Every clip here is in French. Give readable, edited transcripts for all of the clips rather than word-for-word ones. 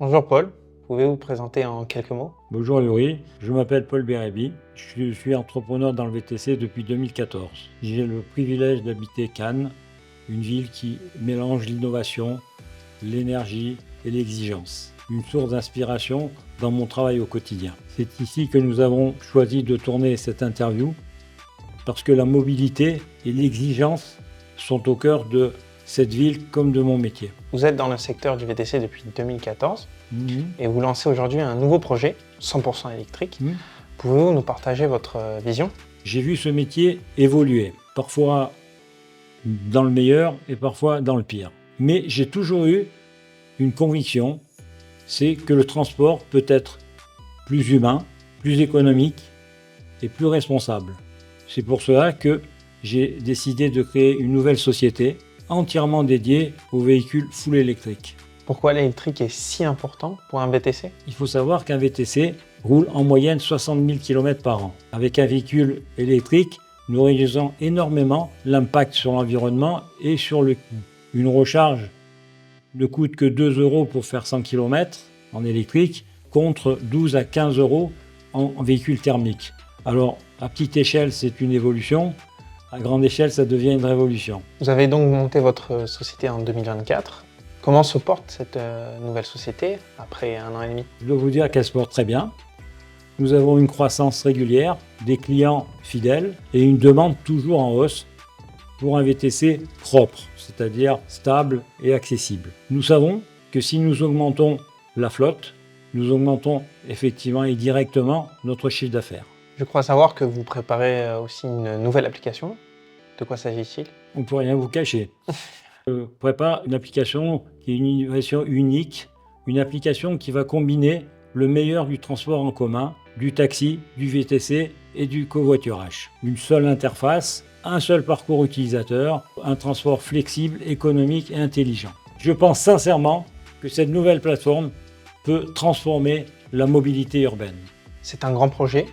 Bonjour Paul, pouvez-vous vous présenter en quelques mots? Bonjour Yuri, je m'appelle Paul Bérébi, je suis entrepreneur dans le VTC depuis 2014. J'ai le privilège d'habiter Cannes, une ville qui mélange l'innovation, l'énergie et l'exigence. Une source d'inspiration dans mon travail au quotidien. C'est ici que nous avons choisi de tourner cette interview parce que la mobilité et l'exigence sont au cœur de cette ville comme de mon métier. Vous êtes dans le secteur du VTC depuis 2014 Mmh. et vous lancez aujourd'hui un nouveau projet 100% électrique. Mmh. Pouvez-vous nous partager votre vision? J'ai vu ce métier évoluer, parfois dans le meilleur et parfois dans le pire. Mais j'ai toujours eu une conviction, c'est que le transport peut être plus humain, plus économique et plus responsable. C'est pour cela que j'ai décidé de créer une nouvelle société entièrement dédiée aux véhicules full électriques. Pourquoi l'électrique est si important pour un VTC? Il faut savoir qu'un VTC roule en moyenne 60 000 km par an. Avec un véhicule électrique, nous réduisons énormément l'impact sur l'environnement et sur le coût. Une recharge ne coûte que 2 € pour faire 100 km en électrique, contre 12 à 15 € en véhicule thermique. Alors, à petite échelle, c'est une évolution. À grande échelle, ça devient une révolution. Vous avez donc monté votre société en 2024. Comment se porte cette nouvelle société après 1 an et demi? Je dois vous dire qu'elle se porte très bien. Nous avons une croissance régulière, des clients fidèles et une demande toujours en hausse pour un VTC propre, c'est-à-dire stable et accessible. Nous savons que si nous augmentons la flotte, nous augmentons effectivement et directement notre chiffre d'affaires. Je crois savoir que vous préparez aussi une nouvelle application. De quoi s'agit-il? On ne peut rien vous cacher. Je prépare une application qui est une innovation unique, une application qui va combiner le meilleur du transport en commun, du taxi, du VTC et du covoiturage. Une seule interface, un seul parcours utilisateur, un transport flexible, économique et intelligent. Je pense sincèrement que cette nouvelle plateforme peut transformer la mobilité urbaine. C'est un grand projet.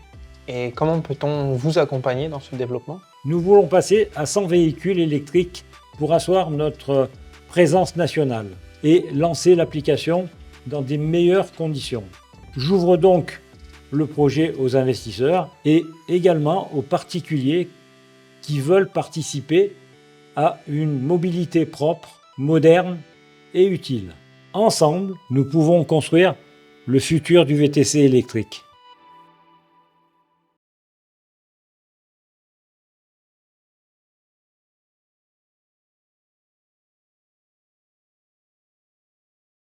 Et comment peut-on vous accompagner dans ce développement? Nous voulons passer à 100 véhicules électriques pour asseoir notre présence nationale et lancer l'application dans des meilleures conditions. J'ouvre donc le projet aux investisseurs et également aux particuliers qui veulent participer à une mobilité propre, moderne et utile. Ensemble, nous pouvons construire le futur du VTC électrique.